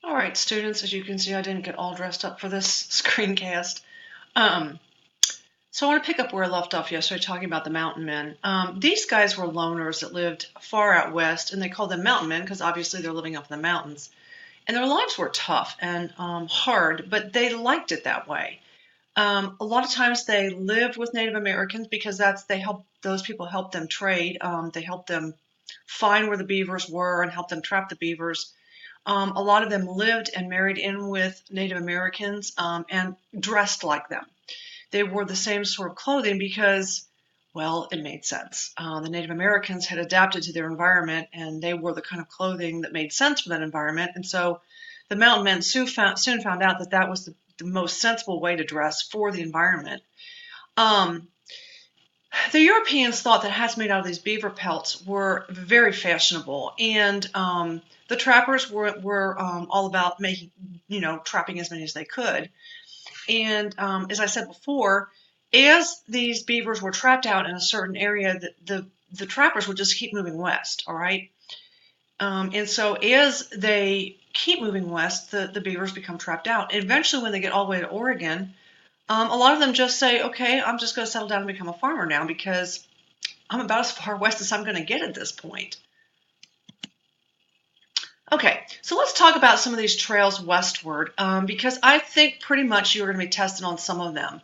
All right, students, as you can see, I didn't get all dressed up for this screencast. Um, so I want to pick up where I left off yesterday, talking about the mountain men. These guys were loners that lived far out west, and they called them mountain men because obviously they're living up in the mountains. And their lives were tough and hard, but they liked it that way. A lot of times they lived with Native Americans because those people helped them trade. They helped them find where the beavers were and help them trap the beavers. A lot of them lived and married in with Native Americans and dressed like them. They wore the same sort of clothing because, well, it made sense. The Native Americans had adapted to their environment and they wore the kind of clothing that made sense for that environment. And so the mountain men soon found out that that was the most sensible way to dress for the environment. Um, the Europeans thought that hats made out of these beaver pelts were very fashionable, and the trappers were all about making, trapping as many as they could. And as I said before, as these beavers were trapped out in a certain area, the trappers would just keep moving west. All right, and so as they keep moving west, the beavers become trapped out. And eventually, when they get all the way to Oregon, a lot of them just say, "Okay, I'm just going to settle down and become a farmer now because I'm about as far west as I'm going to get at this point." Okay, so let's talk about some of these trails westward because I think pretty much you're going to be tested on some of them.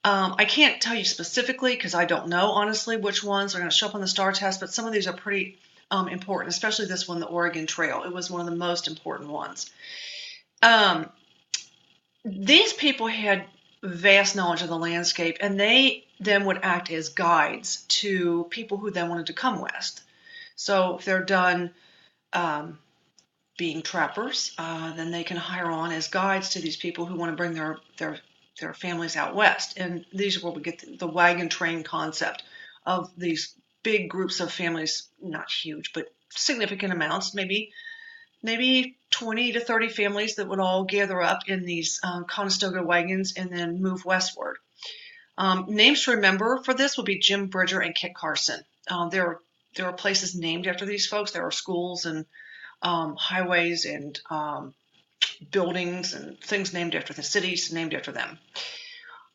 I can't tell you specifically because I don't know, honestly, which ones are going to show up on the STAR test, but some of these are pretty important, especially this one, the Oregon Trail. It was one of the most important ones. Um, these people had vast knowledge of the landscape, and they then would act as guides to people who then wanted to come west. So if they're done um, being trappers, then they can hire on as guides to these people who want to bring their families out west. And these are where we get the wagon train concept of these big groups of families, not huge, but significant amounts, maybe 20 to 30 families that would all gather up in these Conestoga wagons and then move westward. Names to remember for this would be Jim Bridger and Kit Carson. There are places named after these folks. There are schools and highways and buildings and things named after the cities named after them.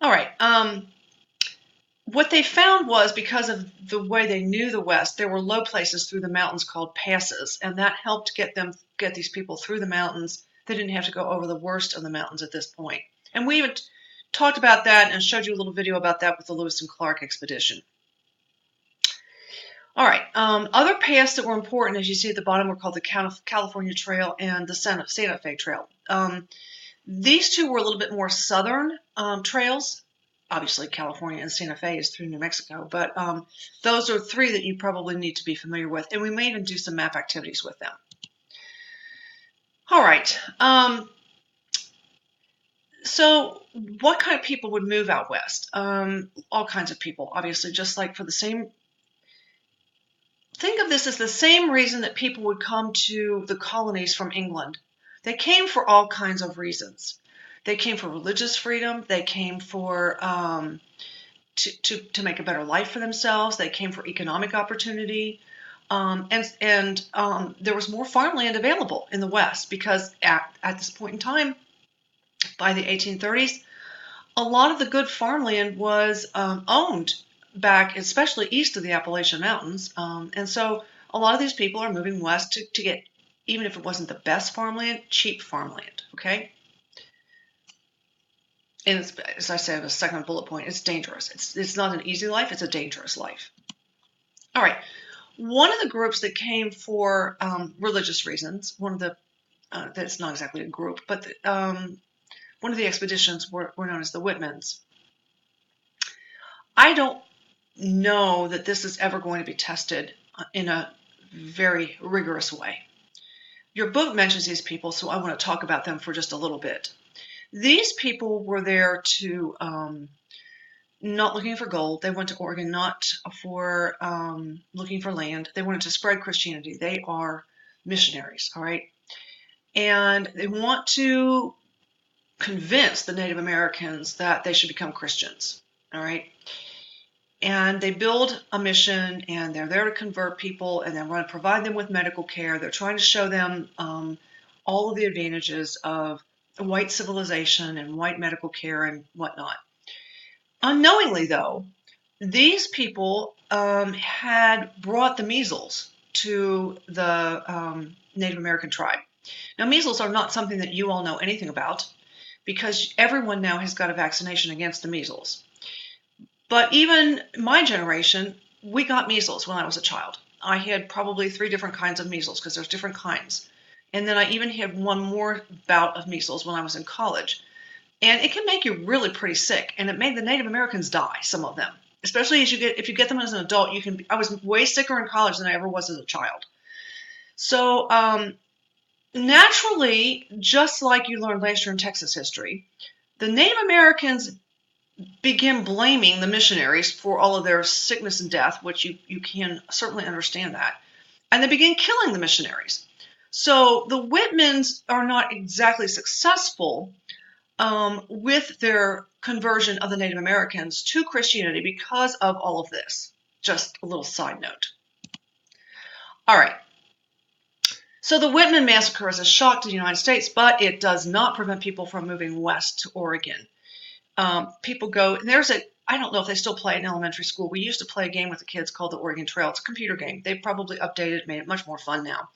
All right. What they found was because of the way they knew the West, there were low places through the mountains called passes, and that helped get these people through the mountains. They didn't have to go over the worst of the mountains at this point. And we even talked about that and showed you a little video about that with the Lewis and Clark expedition. All right. Other paths that were important, as you see at the bottom, were called the California Trail and the Santa Fe Trail. These two were a little bit more southern trails. Obviously, California and Santa Fe is through New Mexico, but those are three that you probably need to be familiar with, and we may even do some map activities with them. All right. So what kind of people would move out west? All kinds of people, obviously, just like for the same. Think of this as the same reason that people would come to the colonies from England. They came for all kinds of reasons. They came for religious freedom. They came for to make a better life for themselves. They came for economic opportunity. And there was more farmland available in the West because at this point in time, by the 1830s, a lot of the good farmland was owned back, especially east of the Appalachian Mountains. And so a lot of these people are moving west to get, even if it wasn't the best farmland, cheap farmland, okay? And as I said, the second bullet point, it's dangerous. It's not an easy life, it's a dangerous life. All right. One of the groups that came for religious reasons, that's not exactly a group, but one of the expeditions were known as the Whitmans. I don't know that this is ever going to be tested in a very rigorous way. Your book mentions these people, so I want to talk about them for just a little bit. These people were there to not looking for gold. They went to Oregon not for looking for land. They wanted to spread Christianity. They are missionaries, all right? And they want to convince the Native Americans that they should become Christians, all right? And they build a mission, and they're there to convert people, and they want to provide them with medical care. They're trying to show them all of the advantages of white civilization and white medical care and whatnot. Unknowingly, though, these people had brought the measles to the Native American tribe. Now, measles are not something that you all know anything about because everyone now has got a vaccination against the measles. But even my generation, we got measles when I was a child. I had probably 3 different kinds of measles because there's different kinds. And then I even had one more bout of measles when I was in college. And it can make you really pretty sick. And it made the Native Americans die, some of them. Especially if you get them as an adult, I was way sicker in college than I ever was as a child. So naturally, just like you learned last year in Texas history, the Native Americans begin blaming the missionaries for all of their sickness and death, which you can certainly understand that. And they begin killing the missionaries. So the Whitmans are not exactly successful with their conversion of the Native Americans to Christianity because of all of this. Just a little side note. All right. So the Whitman massacre is a shock to the United States, but it does not prevent people from moving west to Oregon. People go, and I don't know if they still play it in elementary school. We used to play a game with the kids called the Oregon Trail. It's a computer game. They've probably updated it, made it much more fun now.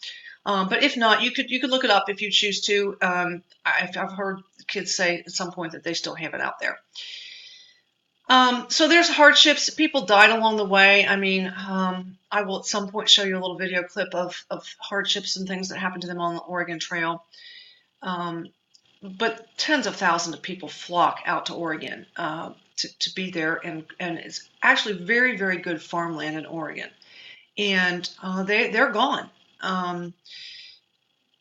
But if not, you could look it up if you choose to. I've heard kids say at some point that they still have it out there. So there's hardships. People died along the way. I mean, I will at some point show you a little video clip of hardships and things that happened to them on the Oregon Trail. But tens of thousands of people flock out to Oregon to be there, and it's actually very, very good farmland in Oregon. And they're gone.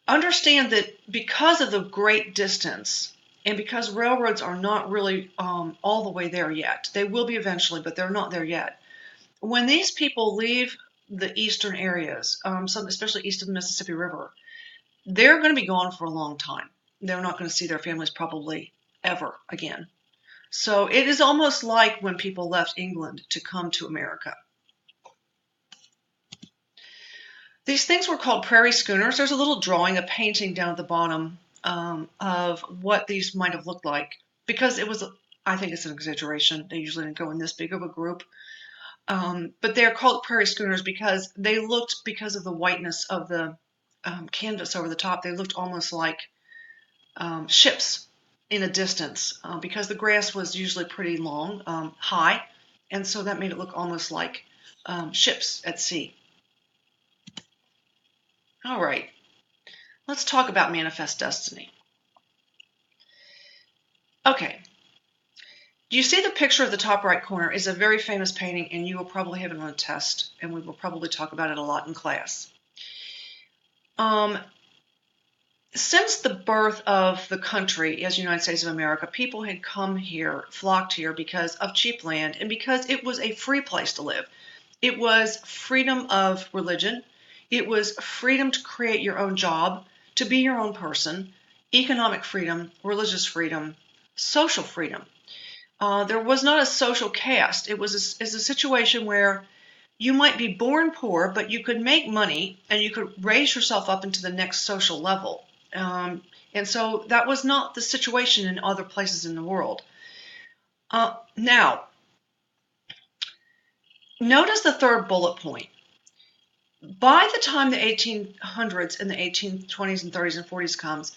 Understand that because of the great distance and because railroads are not really all the way there yet, they will be eventually, but they're not there yet. When these people leave the eastern areas, especially east of the Mississippi River, they're going to be gone for a long time. They're not going to see their families probably ever again. So it is almost like when people left England to come to America. These things were called prairie schooners. There's a little drawing, a painting down at the bottom of what these might have looked like. Because I think it's an exaggeration. They usually didn't go in this big of a group. But they're called prairie schooners because they looked, because of the whiteness of the canvas over the top, they looked almost like ships in a distance because the grass was usually pretty long, high, and so that made it look almost like ships at sea. All right, let's talk about Manifest Destiny. Okay, do you see the picture of the top right corner is a very famous painting, and you will probably have it on a test, and we will probably talk about it a lot in class. Since the birth of the country as the United States of America, people had come here, flocked here because of cheap land and because it was a free place to live. It was freedom of religion. It was freedom to create your own job, to be your own person, economic freedom, religious freedom, social freedom. There was not a social caste. It was a situation where you might be born poor, but you could make money and you could raise yourself up into the next social level. And so that was not the situation in other places in the world. Now, notice the third bullet point. By the time the 1800s and the 1820s and 30s and 40s comes,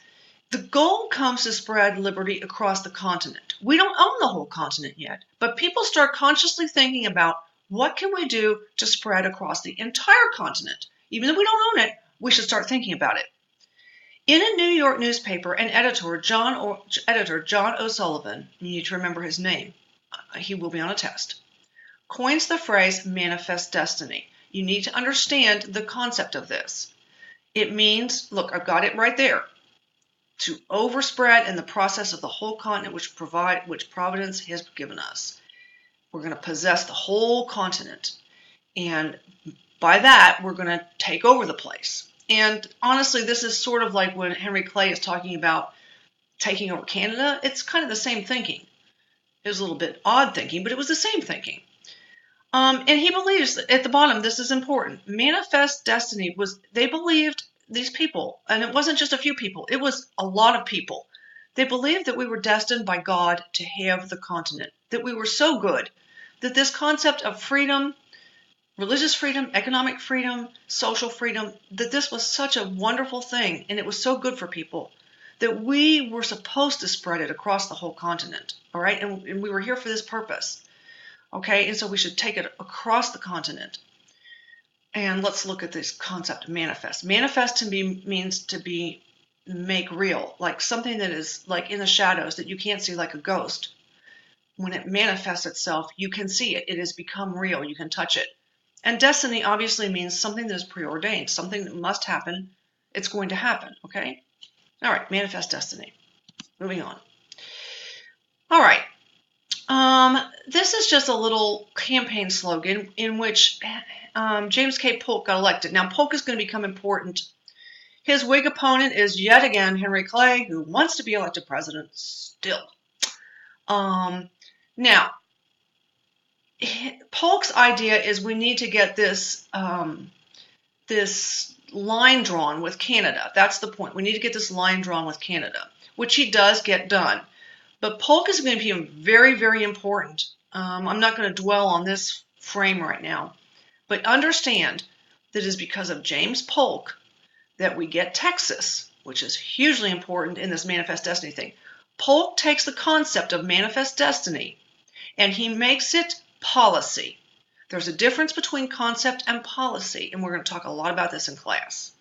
the goal comes to spread liberty across the continent. We don't own the whole continent yet, but people start consciously thinking about what can we do to spread across the entire continent. Even though we don't own it, we should start thinking about it. In a New York newspaper, an editor, John O'Sullivan, you need to remember his name, he will be on a test, coins the phrase manifest destiny. You need to understand the concept of this. It means, look, I've got it right there, to overspread in the process of the whole continent which Providence has given us. We're going to possess the whole continent. And by that, we're going to take over the place. And honestly, this is sort of like when Henry Clay is talking about taking over Canada. It's kind of the same thinking. It was a little bit odd thinking, but it was the same thinking. And he believes that at the bottom, this is important. Manifest destiny they believed these people, and it wasn't just a few people, it was a lot of people. They believed that we were destined by God to have the continent, that we were so good, that this concept of freedom, religious freedom, economic freedom, social freedom, that this was such a wonderful thing, and it was so good for people, that we were supposed to spread it across the whole continent, all right? And we were here for this purpose, okay? And so we should take it across the continent. And let's look at this concept, manifest. Manifest to me means to be make real, like something that is like in the shadows that you can't see, like a ghost. When it manifests itself, you can see it. It has become real. You can touch it. And destiny obviously means something that is preordained, something that must happen. It's going to happen, okay? All right, manifest destiny. Moving on. All right. This is just a little campaign slogan in which James K. Polk got elected. Now, Polk is going to become important. His Whig opponent is yet again Henry Clay, who wants to be elected president still. Now, Polk's idea is we need to get this this line drawn with Canada. That's the point. We need to get this line drawn with Canada, which he does get done. But Polk is going to be very, very important. I'm not going to dwell on this frame right now, but understand that it is because of James Polk that we get Texas, which is hugely important in this manifest destiny thing. Polk takes the concept of manifest destiny and he makes it policy. There's a difference between concept and policy, and we're going to talk a lot about this in class.